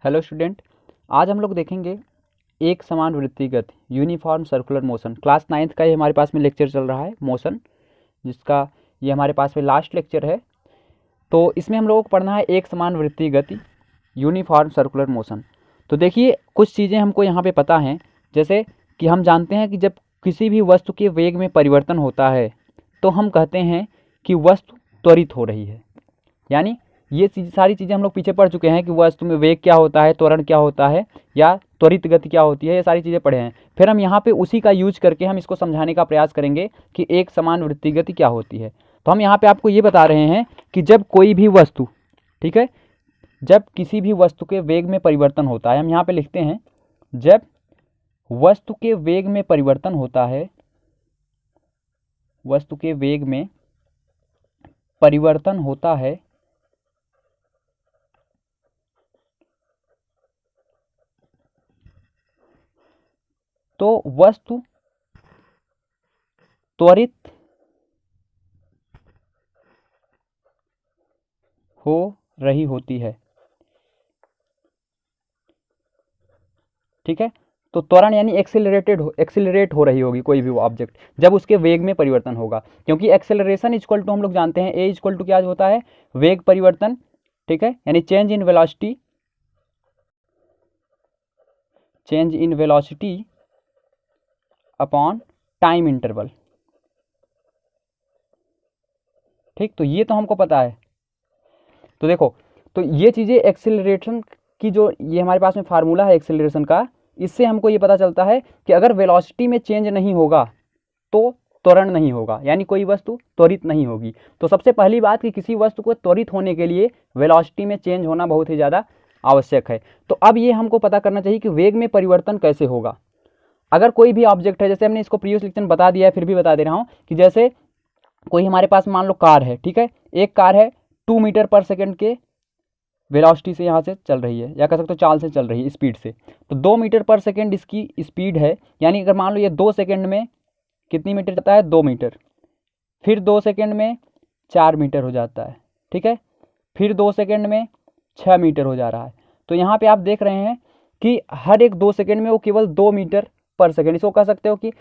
Hello student, आज हम लोग देखेंगे एक समान वृत्तिगत uniform circular motion. Class 9th का ये हमारे पास में लेक्चर चल रहा है मोशन, जिसका ये हमारे पास में लास्ट लेक्चर है। तो इसमें हम लोगों को पढ़ना है एक समान वृत्तिगत यूनिफॉर्म सर्कुलर मोशन। तो देखिए, कुछ चीज़ें हमको यहाँ पे पता हैं, जैसे कि हम जानते हैं कि जब किसी भी वस्तु के वेग में परिवर्तन होता है तो हम कहते हैं कि वस्तु त्वरित हो रही है। यानी ये सारी चीज़ें हम लोग पीछे पढ़ चुके हैं कि वस्तु में वेग क्या होता है, त्वरण क्या होता है, या त्वरित गति क्या होती है, ये सारी चीज़ें पढ़े हैं। फिर हम यहाँ पे उसी का यूज करके हम इसको समझाने का प्रयास करेंगे कि एक समान वृत्ति गति क्या होती है। तो हम यहाँ पे आपको ये बता रहे हैं कि जब कोई भी वस्तु, ठीक है, जब किसी भी वस्तु के वेग में परिवर्तन होता है, हम यहाँ पे लिखते हैं जब वस्तु के वेग में परिवर्तन होता है, वस्तु के वेग में परिवर्तन होता है तो वस्तु त्वरित हो रही होती है। ठीक है, तो त्वरण यानी एक्सिलरेट हो रही होगी कोई भी ऑब्जेक्ट जब उसके वेग में परिवर्तन होगा, क्योंकि एक्सेलरेशन इक्वल टू हम लोग जानते हैं ए इक्वल टू क्या होता है, वेग परिवर्तन। ठीक है, यानी change in velocity upon time interval. ठीक, तो ये तो हमको पता है। तो देखो, तो ये चीज़ें एक्सेलरेशन की जो ये हमारे पास में फार्मूला है एक्सेलरेशन का, इससे हमको ये पता चलता है कि अगर वेलोसिटी में चेंज नहीं होगा तो त्वरण नहीं होगा, यानी कोई वस्तु त्वरित नहीं होगी। तो सबसे पहली बात कि किसी वस्तु को त्वरित होने के लिए वेलोसिटी में चेंज होना बहुत ही ज़्यादा आवश्यक है। तो अब ये हमको पता करना चाहिए कि वेग में परिवर्तन कैसे होगा। अगर कोई भी ऑब्जेक्ट है, जैसे हमने इसको प्रीवियस लेक्चर में बता दिया है, फिर भी बता दे रहा हूँ कि जैसे कोई हमारे पास मान लो कार है, ठीक है, एक कार है 2 मीटर पर सेकेंड के वेलोसिटी से यहाँ से चल रही है, या कह सकते हो चाल से चल रही है, स्पीड से। तो 2 मीटर पर सेकेंड इसकी स्पीड है, यानी अगर मान लो ये 2 सेकेंड में कितनी मीटर जाता है, 2 मीटर, फिर 2 सेकेंड में 4 मीटर हो जाता है, ठीक है, फिर 2 सेकेंड में 6 मीटर हो जा रहा है। तो यहाँ पे आप देख रहे हैं कि हर एक 2 सेकेंड में वो केवल 2 मीटर पर सेकेंड, इसको कह सकते हो कि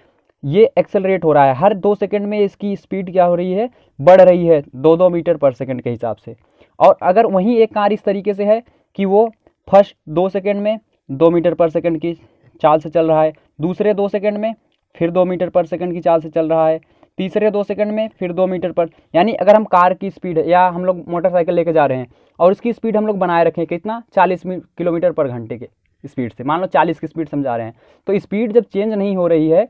ये एक्सेलरेट हो रहा है। हर 2 सेकेंड में इसकी स्पीड क्या हो रही है, बढ़ रही है 2-2 मीटर पर सेकेंड के हिसाब से। और अगर वहीं एक कार इस तरीके से है कि वो फर्स्ट 2 सेकेंड में 2 मीटर पर सेकेंड की चाल से चल रहा है, दूसरे 2 सेकेंड में फिर 2 मीटर पर सेकेंड की चाल से चल रहा है, तीसरे 2 सेकेंड में फिर 2 मीटर पर, यानी अगर हम कार की स्पीड या हम लोग मोटरसाइकिल लेके जा रहे हैं और उसकी स्पीड हम लोग बनाए रखें कितना, 40 किलोमीटर पर घंटे के स्पीड से, मान लो 40 की स्पीड समझा रहे हैं, तो स्पीड जब चेंज नहीं हो रही है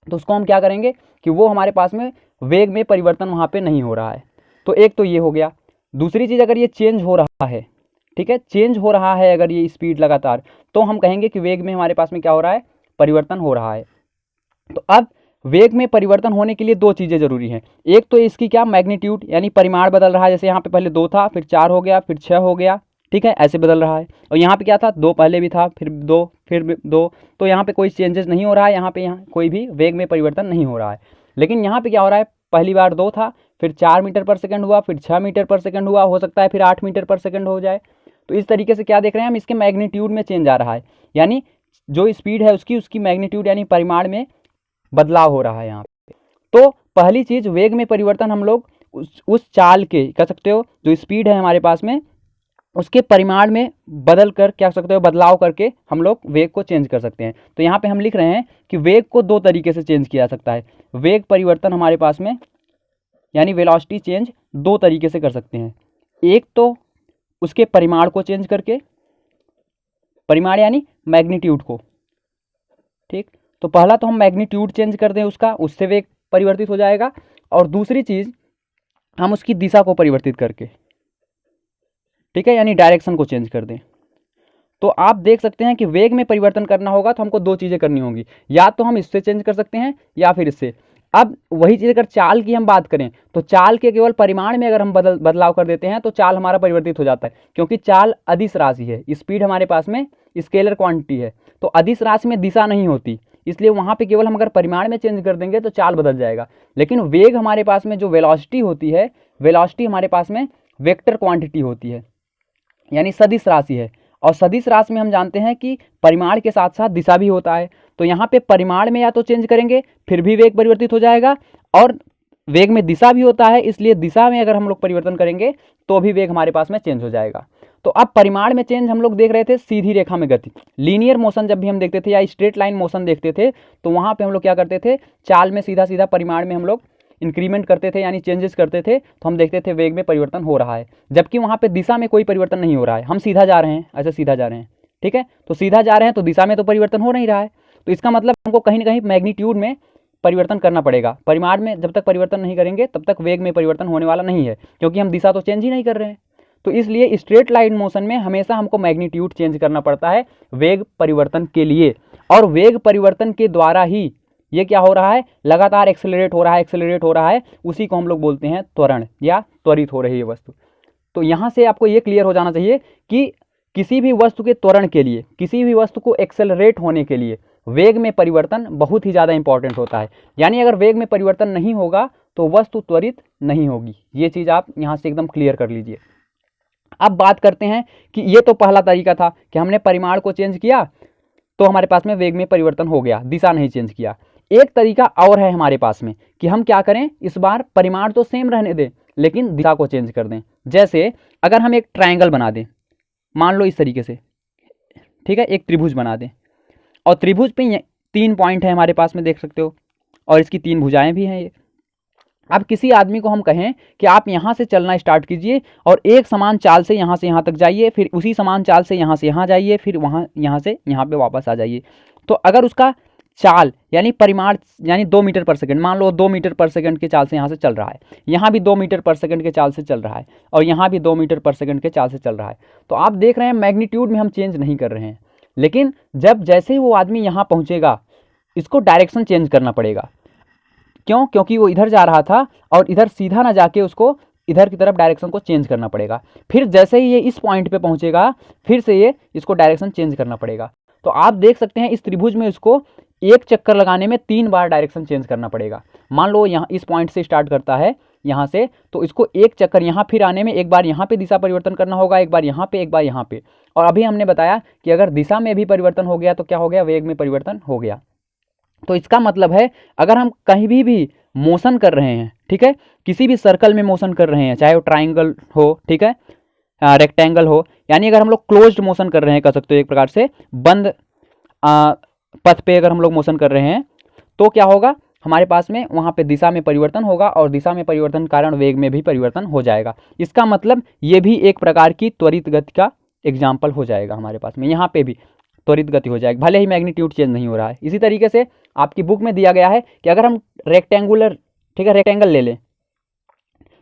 तो उसको हम क्या करेंगे कि वो हमारे पास में वेग में परिवर्तन वहाँ पे नहीं हो रहा है। तो एक तो ये हो गया। दूसरी चीज़, अगर ये चेंज हो रहा है, ठीक है, चेंज हो रहा है अगर ये स्पीड लगातार, तो हम कहेंगे कि वेग में हमारे पास में क्या हो रहा है, परिवर्तन हो रहा है। तो अब वेग में परिवर्तन होने के लिए दो चीज़ें जरूरी हैं। एक तो इसकी क्या, मैग्नीट्यूड, यानी परिमाण बदल रहा है। जैसे यहाँ पे पहले 2 था, फिर 4 हो गया, फिर 6 हो गया, ठीक है, ऐसे बदल रहा है। और यहाँ पे क्या था, 2 पहले भी था, फिर 2, फिर 2, तो यहाँ पे कोई चेंजेस नहीं हो रहा है, यहाँ कोई भी वेग में परिवर्तन नहीं हो रहा है। लेकिन यहाँ पे क्या हो रहा है, पहली बार 2 था, फिर 4 मीटर पर सेकंड हुआ, फिर 6 मीटर पर सेकंड हुआ, हो सकता है फिर 8 मीटर पर सेकंड हो जाए। तो इस तरीके से क्या देख रहे हैं हम, इसके मैग्नीट्यूड में चेंज आ रहा है, यानी जो स्पीड है उसकी मैग्नीट्यूड यानी परिमाण में बदलाव हो रहा है यहाँ पे। तो पहली चीज़, वेग में परिवर्तन हम लोग उस चाल के कह सकते हो, जो स्पीड है हमारे पास में, उसके परिमाण में बदल कर क्या सकते हो, बदलाव करके हम लोग वेग को चेंज कर सकते हैं। तो यहाँ पे हम लिख रहे हैं कि वेग को 2 तरीके से चेंज किया जा सकता है। वेग परिवर्तन हमारे पास में यानी वेलोसिटी चेंज 2 तरीके से कर सकते हैं। एक तो उसके परिमाण को चेंज करके, परिमाण यानी मैग्नीट्यूड को, ठीक, तो पहला तो हम मैग्नीट्यूड चेंज कर दें उसका, उससे वेग परिवर्तित हो जाएगा। और दूसरी चीज़, हम उसकी दिशा को परिवर्तित करके, ठीक है, यानी डायरेक्शन को चेंज कर दें। तो आप देख सकते हैं कि वेग में परिवर्तन करना होगा तो हमको 2 चीज़ें करनी होंगी, या तो हम इससे चेंज कर सकते हैं या फिर इससे। अब वही चीज़ अगर चाल की हम बात करें तो चाल के केवल परिमाण में अगर हम बदलाव कर देते हैं तो चाल हमारा परिवर्तित हो जाता है, क्योंकि चाल अदिश राशि है, स्पीड हमारे पास में स्केलर क्वांटिटी है, तो अदिश राशि में दिशा नहीं होती, इसलिए वहाँ पे केवल हम अगर परिमाण में चेंज कर देंगे तो चाल बदल जाएगा। लेकिन वेग हमारे पास में जो वेलोसिटी होती है, वेलोसिटी हमारे पास में वेक्टर क्वांटिटी होती है, यानी सदिश राशि है, और सदिश राशि में हम जानते हैं कि परिमाण के साथ साथ दिशा भी होता है। तो यहाँ पे परिमाण में या तो चेंज करेंगे फिर भी वेग परिवर्तित हो जाएगा, और वेग में दिशा भी होता है, इसलिए दिशा में अगर हम लोग परिवर्तन करेंगे तो भी वेग हमारे पास में चेंज हो जाएगा। तो अब परिमाण में चेंज हम लोग देख रहे थे सीधी रेखा में गति, लीनियर मोशन जब भी हम देखते थे या स्ट्रेट लाइन मोशन देखते थे तो वहाँ पे हम लोग क्या करते थे, चाल में सीधा सीधा परिमाण में हम लोग इंक्रीमेंट करते थे यानी चेंजेस करते थे, तो हम देखते थे वेग में परिवर्तन हो रहा है, जबकि वहाँ पे दिशा में कोई परिवर्तन नहीं हो रहा है, हम सीधा जा रहे हैं, ऐसे सीधा जा रहे हैं, ठीक है। तो सीधा जा रहे हैं तो दिशा में तो परिवर्तन हो नहीं रहा है, तो इसका मतलब हमको कहीं ना कहीं मैग्नीट्यूड में परिवर्तन करना पड़ेगा। परिमाण में जब तक परिवर्तन नहीं करेंगे तब तक वेग में परिवर्तन होने वाला नहीं है, क्योंकि हम दिशा तो चेंज ही नहीं कर रहे हैं। तो इसलिए स्ट्रेट लाइन मोशन में हमेशा हमको मैग्नीट्यूड चेंज करना पड़ता है वेग परिवर्तन के लिए, और वेग परिवर्तन के द्वारा ही ये क्या हो रहा है, लगातार एक्सेलरेट हो रहा है, उसी को हम लोग बोलते हैं त्वरण या त्वरित हो रही है वस्तु। तो यहाँ से आपको ये क्लियर हो जाना चाहिए कि किसी भी वस्तु के त्वरण के लिए, किसी भी वस्तु को एक्सेलरेट होने के लिए वेग में परिवर्तन बहुत ही ज़्यादा इंपॉर्टेंट होता है। यानी अगर वेग में परिवर्तन नहीं होगा तो वस्तु त्वरित नहीं होगी। ये चीज़ आप यहाँ से एकदम क्लियर कर लीजिए। अब बात करते हैं कि ये तो पहला तरीका था कि हमने परिमाण को चेंज किया तो हमारे पास में वेग में परिवर्तन हो गया, दिशा नहीं चेंज किया। एक तरीका और है हमारे पास में कि हम क्या करें, इस बार परिमाण तो सेम रहने दें लेकिन दिशा को चेंज कर दें। जैसे अगर हम एक ट्रायंगल बना दें, मान लो इस तरीके से, ठीक है, एक त्रिभुज बना दें, और त्रिभुज पे 3 पॉइंट है हमारे पास में, देख सकते हो, और इसकी 3 भुजाएं भी हैं ये। अब किसी आदमी को हम कहें कि आप यहाँ से चलना स्टार्ट कीजिए और एक समान चाल से यहाँ तक जाइए, फिर उसी समान चाल से यहाँ जाइए, फिर यहाँ से यहाँ पे वापस आ जाइए। तो अगर उसका चाल यानी परिमाण यानी 2 मीटर पर सेकंड, मान लो 2 मीटर पर सेकंड के चाल से यहाँ से चल रहा है, यहाँ भी 2 मीटर पर सेकंड के चाल से चल रहा है, और यहाँ भी 2 मीटर पर सेकंड के चाल से चल रहा है, तो आप देख रहे हैं मैग्नीट्यूड में हम चेंज नहीं कर रहे हैं। लेकिन जब जैसे ही वो आदमी यहाँ पहुँचेगा इसको डायरेक्शन चेंज करना पड़ेगा। क्यों? क्योंकि वो इधर जा रहा था और इधर सीधा ना जाके उसको इधर की तरफ डायरेक्शन को चेंज करना पड़ेगा। फिर जैसे ही ये इस पॉइंट पे पहुंचेगा फिर से ये इसको डायरेक्शन चेंज करना पड़ेगा। तो आप देख सकते हैं इस त्रिभुज में इसको एक चक्कर लगाने में 3 बार डायरेक्शन चेंज करना पड़ेगा। मान लो यहाँ इस पॉइंट से स्टार्ट करता है यहाँ से, तो इसको एक चक्कर यहाँ फिर आने में एक बार यहाँ पे दिशा परिवर्तन करना होगा, एक बार यहाँ पे, एक बार यहाँ पे। और अभी हमने बताया कि अगर दिशा में भी परिवर्तन हो गया तो क्या हो गया, वेग में परिवर्तन हो गया। तो इसका मतलब है अगर हम कहीं भी मोशन कर रहे हैं, ठीक है, किसी भी सर्कल में मोशन कर रहे हैं, चाहे वो ट्राइंगल हो, ठीक है, रेक्टेंगल हो, यानी अगर हम लोग क्लोज्ड मोशन कर रहे हैं, कह सकते हो एक प्रकार से बंद पथ पे अगर हम लोग मोशन कर रहे हैं, तो क्या होगा, हमारे पास में वहाँ पे दिशा में परिवर्तन होगा और दिशा में परिवर्तन कारण वेग में भी परिवर्तन हो जाएगा। इसका मतलब ये भी एक प्रकार की त्वरित गति का एग्जाम्पल हो जाएगा हमारे पास में, यहाँ पे भी त्वरित गति हो जाएगी, भले ही मैग्नीट्यूड चेंज नहीं हो रहा है। इसी तरीके से आपकी बुक में दिया गया है कि अगर हम रेक्टेंगुलर, ठीक है, रेक्टेंगल ले लें,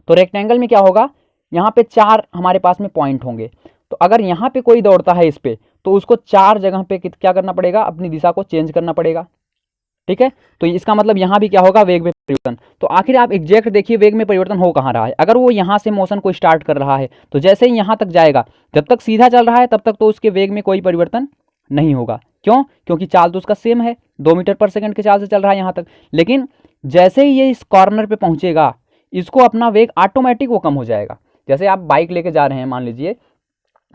तो रेक्टेंगल में क्या होगा, यहाँ पे 4 हमारे पास में पॉइंट होंगे। तो अगर यहाँ पे कोई दौड़ता है इस पे, तो उसको 4 जगह पे क्या करना पड़ेगा, अपनी दिशा को चेंज करना पड़ेगा, ठीक है। तो इसका मतलब यहाँ भी क्या होगा, वेग में परिवर्तन। तो आखिर आप एग्जैक्ट देखिए वेग में परिवर्तन हो कहाँ रहा है। अगर वो यहाँ से मोशन को स्टार्ट कर रहा है तो जैसे ही यहाँ तक जाएगा, जब तक सीधा चल रहा है तब तक तो उसके वेग में कोई परिवर्तन नहीं होगा। क्यों? क्योंकि चाल तो उसका सेम है, 2 मीटर पर सेकंड के चाल से चल रहा है यहाँ तक। लेकिन जैसे ही ये इस कॉर्नर पे पहुँचेगा, इसको अपना वेग ऑटोमेटिक वो कम हो जाएगा। जैसे आप बाइक लेके जा रहे हैं, मान लीजिए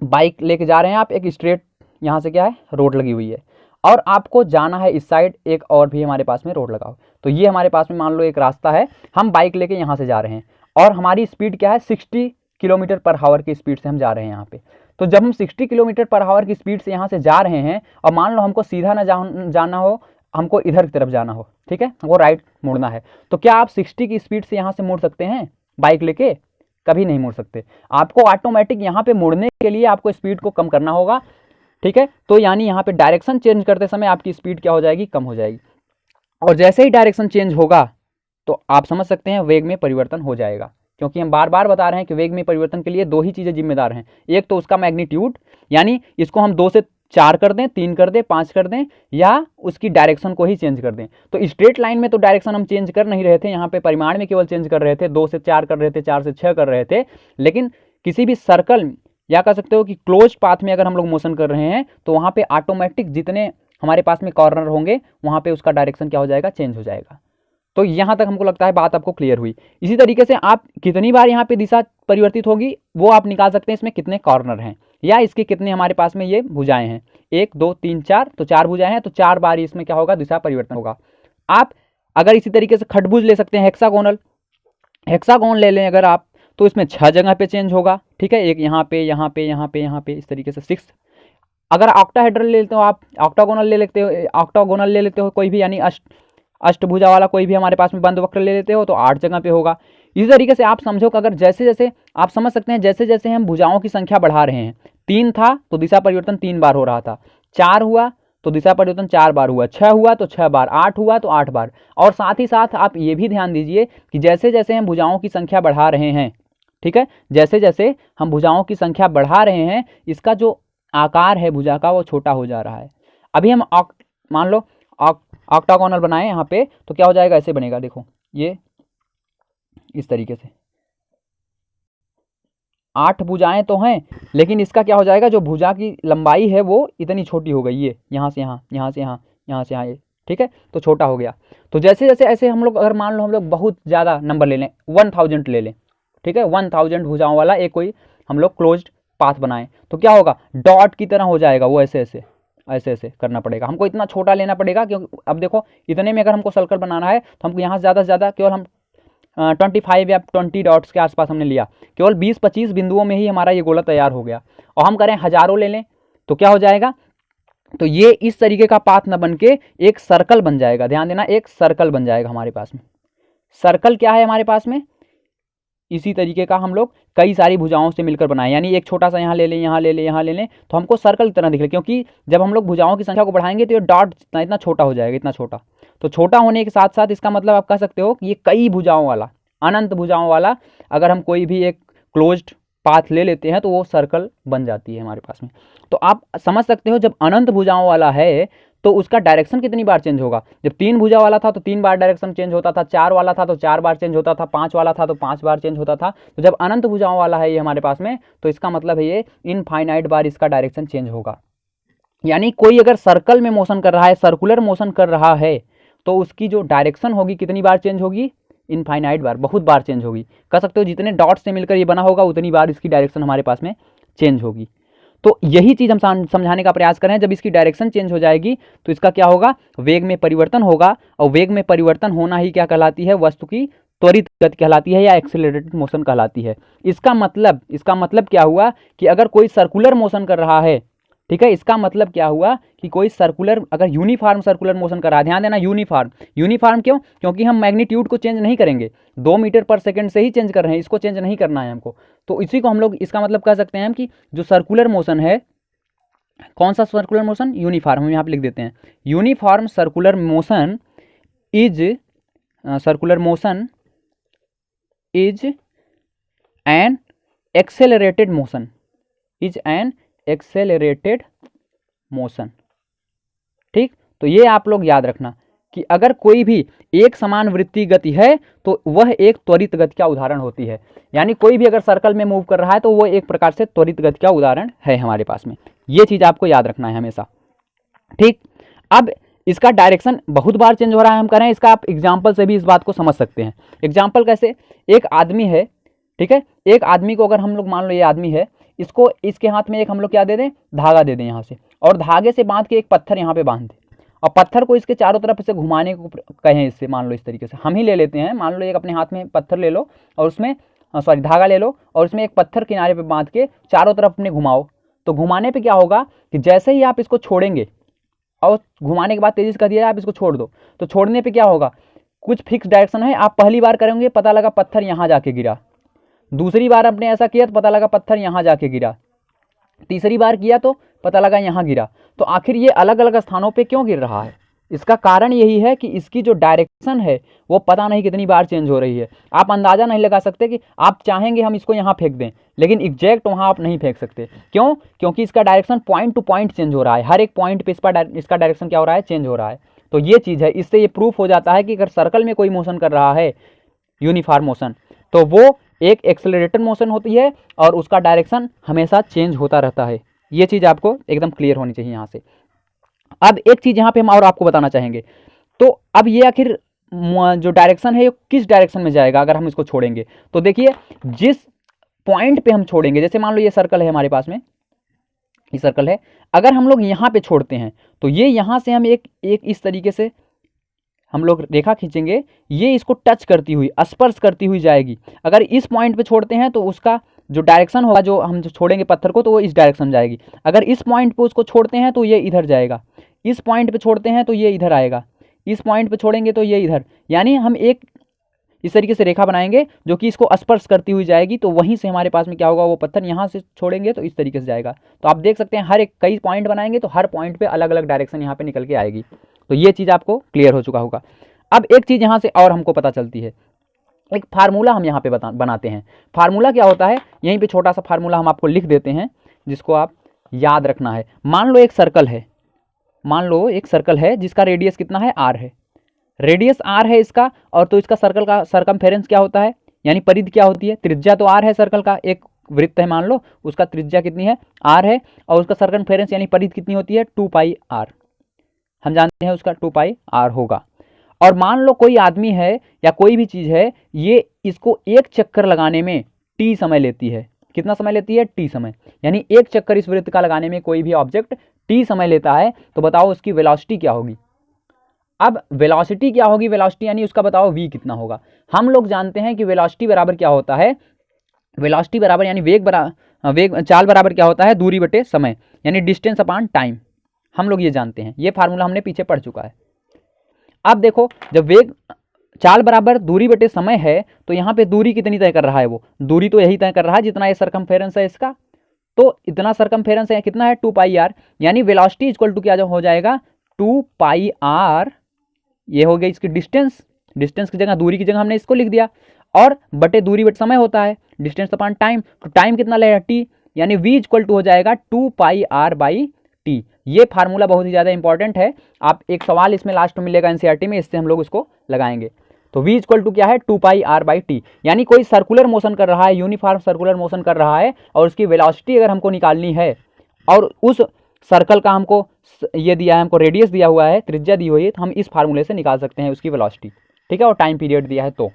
बाइक लेके जा रहे हैं आप, एक स्ट्रेट यहाँ से क्या है, रोड लगी हुई है, और आपको जाना है इस साइड, एक और भी हमारे पास में रोड लगा हो। तो ये हमारे पास में मान लो एक रास्ता है, हम बाइक लेके यहाँ से जा रहे हैं और हमारी स्पीड क्या है, 60 किलोमीटर पर आवर की स्पीड से हम जा रहे हैं यहाँ पे। तो जब हम 60 किलोमीटर पर आवर की स्पीड से यहाँ से जा रहे हैं और मान लो हमको सीधा ना जाना हो, हमको इधर की तरफ जाना हो, ठीक है, हमको राइट मुड़ना है, तो क्या आप 60 की स्पीड से यहाँ से मुड़ सकते हैं बाइक लेके? कभी नहीं मुड़ सकते। आपको ऑटोमेटिक यहाँ पे मुड़ने के लिए आपको स्पीड को कम करना होगा, ठीक है। तो यानी यहाँ पे डायरेक्शन चेंज करते समय आपकी स्पीड क्या हो जाएगी, कम हो जाएगी। और जैसे ही डायरेक्शन चेंज होगा तो आप समझ सकते हैं वेग में परिवर्तन हो जाएगा, क्योंकि हम बार बार बता रहे हैं कि वेग में परिवर्तन के लिए 2 ही चीज़ें जिम्मेदार हैं। एक तो उसका मैग्नीट्यूड, यानी इसको हम 2 से 4 कर दें, 3 कर दें, 5 कर दें, या उसकी डायरेक्शन को ही चेंज कर दें। तो स्ट्रेट लाइन में तो डायरेक्शन हम चेंज कर नहीं रहे थे, यहाँ पे परिमाण में केवल चेंज कर रहे थे, 2 से 4 कर रहे थे, 4 से 6 कर रहे थे। लेकिन किसी भी सर्कल या कह सकते हो कि क्लोज पाथ में अगर हम लोग मोशन कर रहे हैं तो वहाँ पे ऑटोमेटिक जितने हमारे पास में कॉर्नर होंगे वहाँ पे उसका डायरेक्शन क्या हो जाएगा, चेंज हो जाएगा। तो यहाँ तक हमको लगता है बात आपको क्लियर हुई। इसी तरीके से आप कितनी बार यहाँ पे दिशा परिवर्तित होगी वो आप निकाल सकते हैं, इसमें कितने कॉर्नर हैं। या इसके कितने हमारे पास में ये भुजाएं हैं, 1 2 3 4, तो 4 भुजाएं हैं, तो 4 बार इसमें क्या होगा, दिशा परिवर्तन होगा। आप अगर इसी तरीके से खटभुज ले सकते हैं, हेक्सागोनल, हेक्सागोन ले लें अगर आप, तो इसमें 6 जगह पे चेंज होगा, ठीक है, एक यहाँ पे, यहाँ पे, यहाँ पे, यहाँ पे, इस तरीके से 6। अगर ऑक्टाहेड्रल ले लेते हो आप, ऑक्टागोनल ले लेते हो, ऑक्टागोनल ले लेते हो कोई भी, यानी अष्टभुजा वाला कोई भी हमारे पास में बंद वक्र ले लेते हो, तो 8 जगह पे होगा। इसी तरीके से आप समझो कि अगर जैसे जैसे आप समझ सकते हैं, जैसे जैसे हम भुजाओं की संख्या बढ़ा रहे हैं, 3 था तो दिशा परिवर्तन 3 बार हो रहा था, 4 हुआ तो दिशा परिवर्तन 4 बार हुआ, 6 हुआ तो 6 बार, 8 हुआ तो 8 बार। और साथ ही साथ आप ये भी ध्यान दीजिए कि जैसे जैसे हम भुजाओं की संख्या बढ़ा रहे हैं, ठीक है, जैसे जैसे हम भुजाओं की संख्या बढ़ा रहे हैं, इसका जो आकार है भुजा का वो छोटा हो जा रहा है। अभी हम मान लो ऑक्टागोनल बनाए यहाँ पे, तो क्या हो जाएगा, ऐसे बनेगा, देखो ये इस तरीके से 8 भुजाएं तो हैं, लेकिन इसका क्या हो जाएगा, जो भुजा की लंबाई है वो इतनी छोटी हो गई, ये यहाँ से यहाँ, यहाँ से यहाँ, यहाँ से यहाँ, ये ठीक है, तो छोटा हो गया। तो जैसे जैसे ऐसे हम लोग, अगर मान लो हम लोग बहुत ज़्यादा नंबर ले लें, 1000 ले लें, ठीक है, 1000 भुजाओं वाला एक कोई हम लोग क्लोज्ड पाथ बनाएं, तो क्या होगा, डॉट की तरह हो जाएगा वो, ऐसे ऐसे ऐसे ऐसे करना पड़ेगा हमको, इतना छोटा लेना पड़ेगा, क्योंकि अब देखो इतने में अगर हमको सर्कल बनाना है तो हमको यहाँ ज़्यादा से ज़्यादा केवल हम 25 या 20 डॉट्स के आसपास हमने लिया, केवल 20-25 बिंदुओं में ही हमारा ये गोला तैयार हो गया। और हम करें हज़ारों ले लें तो क्या हो जाएगा, तो ये इस तरीके का पाथ न बन के एक सर्कल बन जाएगा। ध्यान देना, एक सर्कल बन जाएगा हमारे पास में। सर्कल क्या है हमारे पास में, इसी तरीके का हम लोग कई सारी भुजाओं से मिलकर बनाए, यानी एक छोटा सा यहाँ ले लें, यहाँ ले लें, यहाँ ले लें, तो हमको सर्कल की तरह दिख रहा है, क्योंकि जब हम लोग भुजाओं की संख्या को बढ़ाएंगे तो ये डॉट इतना छोटा हो जाएगा, इतना छोटा। तो छोटा होने के साथ साथ इसका मतलब आप कह सकते हो कि ये कई भुजाओं वाला, अनंत भुजाओं वाला, अगर हम कोई भी एक क्लोज्ड पाथ ले लेते हैं तो वो सर्कल बन जाती है हमारे पास में। तो आप समझ सकते हो, जब अनंत भुजाओं वाला है तो उसका डायरेक्शन कितनी बार चेंज होगा। जब 3 भुजा वाला था तो 3 बार डायरेक्शन चेंज होता था, 4 वाला था तो 4 बार चेंज होता था, 5 वाला था तो 5 बार चेंज होता था। तो जब अनंत भुजाओं वाला है ये हमारे पास में, तो इसका मतलब है ये इनफाइनाइट बार इसका डायरेक्शन चेंज होगा। यानी कोई अगर सर्कल में मोशन कर रहा है, सर्कुलर मोशन कर रहा है, तो उसकी जो डायरेक्शन होगी कितनी बार चेंज होगी, इनफाइनाइट बार, बहुत बार चेंज होगी। कह सकते हो जितने डॉट से मिलकर ये बना होगा उतनी बार इसकी डायरेक्शन हमारे पास में चेंज होगी। तो यही चीज़ हम समझाने का प्रयास कर रहे हैं। जब इसकी डायरेक्शन चेंज हो जाएगी तो इसका क्या होगा, वेग में परिवर्तन होगा, और वेग में परिवर्तन होना ही क्या कहलाती है, वस्तु की त्वरित गति कहलाती है या एक्सेलरेटेड मोशन कहलाती है। इसका मतलब क्या हुआ कि अगर कोई सर्कुलर मोशन कर रहा है, ठीक है, इसका मतलब क्या हुआ कि कोई सर्कुलर, अगर यूनिफॉर्म सर्कुलर मोशन कर रहा है, ध्यान देना यूनिफॉर्म क्यों, क्योंकि हम मैग्नीट्यूड को चेंज नहीं करेंगे, 2 मीटर पर सेकंड से ही चेंज कर रहे हैं, इसको चेंज नहीं करना है हमको। तो इसी को हम लोग, इसका मतलब कह सकते हैं कि जो सर्कुलर मोशन है, कौन सा सर्कुलर मोशन, यूनिफॉर्म, हम यहाँ पे लिख देते हैं, uniform circular motion is an accelerated motion, ठीक। तो ये आप लोग याद रखना कि अगर कोई भी एक समान वृत्तीय गति है तो वह एक त्वरित गति का उदाहरण होती है। यानी कोई भी अगर सर्कल में मूव कर रहा है तो वो एक प्रकार से त्वरित गति का उदाहरण है हमारे पास में। ये चीज़ आपको याद रखना है हमेशा, ठीक। अब इसका डायरेक्शन बहुत बार चेंज हो रहा है, हम कह रहे हैं, इसका आप एग्जाम्पल से भी इस बात को समझ सकते हैं। एग्जाम्पल कैसे, एक आदमी है, ठीक है, एक आदमी को अगर हम लोग, मान लो ये आदमी है, इसको, इसके हाथ में एक हम लोग क्या दे दें, धागा दे दें यहाँ से, और धागे से बांध के एक पत्थर यहाँ पे बांध दें, और पत्थर को इसके चारों तरफ से घुमाने को कहें, इससे मान लो इस तरीके से हम ही ले लेते हैं, मान लो एक अपने हाथ में पत्थर ले लो और उसमें धागा ले लो और उसमें एक पत्थर किनारे पे बांध के चारों तरफ अपने घुमाओ। तो घुमाने पे क्या होगा कि जैसे ही आप इसको छोड़ेंगे और घुमाने के बाद तेजी से कर दिया आप इसको छोड़ दो, तो छोड़ने पे क्या होगा, कुछ फिक्स डायरेक्शन है, आप पहली बार करेंगे पता लगा पत्थर यहाँ जाके गिरा, दूसरी बार आपने ऐसा किया तो पता लगा पत्थर यहाँ जाके गिरा, तीसरी बार किया तो पता लगा यहाँ गिरा। तो आखिर ये अलग अलग स्थानों पे क्यों गिर रहा है, इसका कारण यही है कि इसकी जो डायरेक्शन है वो पता नहीं कितनी बार चेंज हो रही है। आप अंदाज़ा नहीं लगा सकते कि आप चाहेंगे हम इसको यहाँ फेंक दें, लेकिन एग्जैक्ट वहाँ आप नहीं फेंक सकते। क्यों, क्योंकि इसका direction point two point change हो रहा है, हर एक पॉइंट पे इसका डायरेक्शन क्या हो रहा है, चेंज हो रहा है। तो ये चीज़ है, इससे ये प्रूफ हो जाता है कि अगर सर्कल में कोई मोशन कर रहा है, यूनिफॉर्म मोशन, तो वो एक एक्सेलरेटेड मोशन होती है और उसका डायरेक्शन हमेशा चेंज होता रहता है। ये चीज़ आपको एकदम क्लियर होनी चाहिए यहाँ से। अब एक चीज़ यहाँ पे हम और आपको बताना चाहेंगे, तो अब ये आखिर जो डायरेक्शन है ये किस डायरेक्शन में जाएगा अगर हम इसको छोड़ेंगे। तो देखिए, जिस पॉइंट पे हम छोड़ेंगे, जैसे मान लो ये सर्कल है हमारे पास में, ये सर्कल है। अगर हम लोग यहाँ पे छोड़ते हैं तो ये यहाँ से हम एक इस तरीके से हम लोग रेखा खींचेंगे, ये इसको टच करती हुई, स्पर्श करती हुई जाएगी। अगर इस पॉइंट पे छोड़ते हैं तो उसका जो डायरेक्शन होगा, जो हम छोड़ेंगे पत्थर को, तो वो इस डायरेक्शन जाएगी। अगर इस पॉइंट पे उसको छोड़ते हैं तो ये इधर जाएगा, इस पॉइंट पे छोड़ते हैं तो ये इधर आएगा, इस पॉइंट पे छोड़ेंगे तो ये इधर। यानी हम एक इस तरीके से रेखा बनाएंगे जो कि इसको स्पर्श करती हुई जाएगी, तो वहीं से हमारे पास में क्या होगा, वो पत्थर यहाँ से छोड़ेंगे तो इस तरीके से जाएगा। तो आप देख सकते हैं हर एक कई पॉइंट बनाएंगे तो हर पॉइंट पे अलग अलग डायरेक्शन यहाँ पे निकल के आएगी। तो ये चीज़ आपको क्लियर हो चुका होगा। अब एक चीज़ यहाँ से और हमको पता चलती है, एक फार्मूला हम यहाँ पे बनाते हैं। फार्मूला क्या होता है, यहीं पे छोटा सा फार्मूला हम आपको लिख देते हैं जिसको आप याद रखना है। मान लो एक सर्कल है, मान लो एक सर्कल है जिसका रेडियस कितना है, r है, रेडियस r है इसका, और तो इसका सर्कल का सरकमफेरेंस क्या होता है, यानी परिधि क्या होती है, त्रिज्या तो r है, सर्कल का एक वृत्त है मान लो, उसका त्रिज्या कितनी है, r है, और उसका सरकमफेरेंस यानी परिधि कितनी होती है, 2πr, हम जानते हैं उसका 2πr होगा। और मान लो कोई आदमी है या कोई भी चीज़ है, ये इसको एक चक्कर लगाने में t समय लेती है। कितना समय लेती है, t समय, यानी एक चक्कर इस वृत्त का लगाने में कोई भी ऑब्जेक्ट t समय लेता है, तो बताओ उसकी वेलोसिटी क्या होगी। अब वेलोसिटी क्या होगी, वेलोसिटी यानी उसका बताओ v कितना होगा। हम लोग जानते हैं कि वेलोसिटी बराबर क्या होता है, वेलोसिटी बराबर यानी वेग चाल बराबर क्या होता है, दूरी बटे समय, यानी डिस्टेंस अपॉन टाइम। हम लोग ये जानते हैं, ये फार्मूला हमने पीछे पढ़ चुका है। अब देखो, जब वेग चाल बराबर दूरी बटे समय है तो यहाँ पे दूरी कितनी तय कर रहा है, वो दूरी तो यही तय कर रहा है जितना ये सरकमफेरेंस है इसका, तो इतना सरकमफेरेंस है कितना है, 2πr, यानी वेलोसिटी इक्वल टू क्या हो जाएगा, 2πr, ये हो गई इसकी डिस्टेंस, डिस्टेंस की जगह दूरी की जगह हमने इसको लिख दिया, और बटे दूरी बटे समय होता है, डिस्टेंस अपॉन टाइम, तो टाइम कितना लगेगा, t, यानी v इक्वल टू हो जाएगा 2πr/t। ये फार्मूला बहुत ही ज़्यादा इंपॉर्टेंट है, आप एक सवाल इसमें लास्ट में मिलेगा एनसीईआरटी में, इससे हम लोग उसको लगाएंगे। तो v इक्वल टू क्या है, 2πr/t, यानी कोई सर्कुलर मोशन कर रहा है, यूनिफॉर्म सर्कुलर मोशन कर रहा है, और उसकी वेलोसिटी अगर हमको निकालनी है, और उस सर्कल का हमको ये दिया है, हमको रेडियस दिया हुआ है, त्रिज्या दी हुई है, तो हम इस फार्मूले से निकाल सकते हैं उसकी वेलोसिटी, ठीक है, और टाइम पीरियड दिया है। तो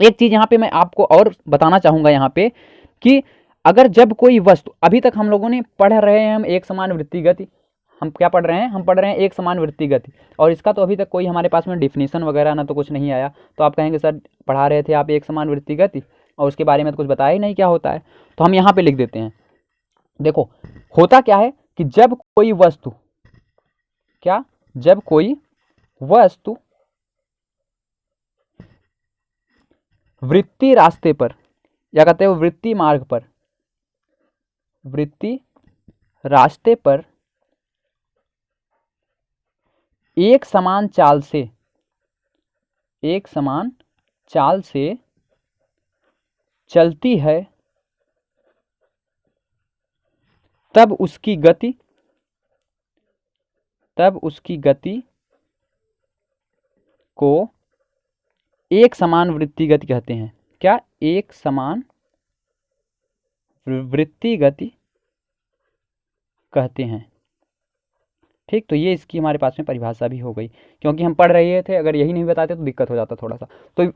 एक चीज़ यहाँ पे मैं आपको और बताना चाहूँगा यहाँ पे कि अगर जब कोई वस्तु, अभी तक हम लोगों ने पढ़ रहे हैं हम एक समान वृत्तीय गति, हम क्या पढ़ रहे हैं, हम पढ़ रहे हैं एक समान वृत्तीय गति, और इसका तो अभी तक कोई हमारे पास में डिफिनीशन वगैरह ना तो कुछ नहीं आया। तो आप कहेंगे सर पढ़ा रहे थे आप एक समान वृत्तीय गति और उसके बारे में तो कुछ बताया ही नहीं क्या होता है। तो हम यहाँ पे लिख देते हैं, देखो होता क्या है कि जब कोई वस्तु, क्या, जब कोई वस्तु वृत्तीय रास्ते पर, या कहते हैं वृत्तीय मार्ग पर, वृत्तीय रास्ते पर एक समान चाल से, एक समान चाल से चलती है, तब उसकी गति, तब उसकी गति को एक समान वृत्तीय गति कहते हैं। क्या, एक समान वृत्तीय गति कहते हैं, ठीक। तो ये इसकी हमारे पास में परिभाषा भी हो गई, क्योंकि हम पढ़ रहे थे, अगर यही नहीं बताते तो दिक्कत हो जाता थोड़ा सा। तो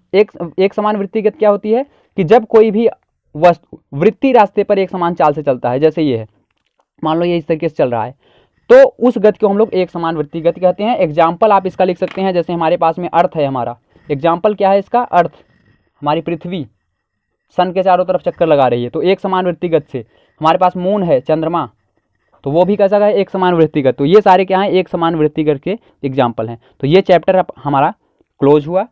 एक समान वृत्तीय गति क्या होती है कि जब कोई भी वस्तु वृत्तीय रास्ते पर एक समान चाल से चलता है, जैसे ये है, मान लो ये इस तरीके से चल रहा है, तो उस गति को हम लोग एक समान वृत्तीय गति कहते हैं। एग्जाम्पल आप इसका लिख सकते हैं, जैसे हमारे पास में अर्थ है, हमारा एग्जाम्पल क्या है इसका, अर्थ, हमारी पृथ्वी सन के चारों तरफ चक्कर लगा रही है, तो एक समान वृत्तीय गति से। हमारे पास मून है, चंद्रमा, तो वो भी कैसा है, एक समान वृत्तीय गति। तो ये सारे क्या हैं, एक समान वृत्तीय गति के एग्जाम्पल हैं। तो ये चैप्टर हमारा क्लोज हुआ।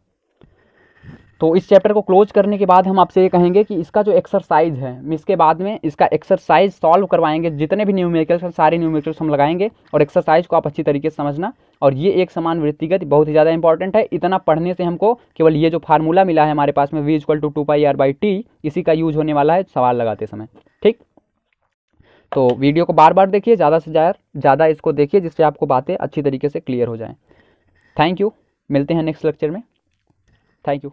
तो इस चैप्टर को क्लोज करने के बाद हम आपसे ये कहेंगे कि इसका जो एक्सरसाइज है, इसके बाद में इसका एक्सरसाइज सॉल्व करवाएंगे, जितने भी न्यूमेरिकल्स सारे न्यूमेरिकल्स हम लगाएंगे, और एक्सरसाइज को आप अच्छी तरीके से समझना। और ये एक समान वृत्तीय गति बहुत ही ज़्यादा इंपॉर्टेंट है। इतना पढ़ने से हमको केवल ये जो फार्मूला मिला है हमारे पास में v इक्वल टू 2πr/t, इसी का यूज होने वाला है सवाल लगाते समय, ठीक। तो वीडियो को बार बार देखिए, ज़्यादा से ज़्यादा इसको देखिए, जिससे आपको बातें अच्छी तरीके से क्लियर हो जाएं। थैंक यू, मिलते हैं नेक्स्ट लेक्चर में। Thank you.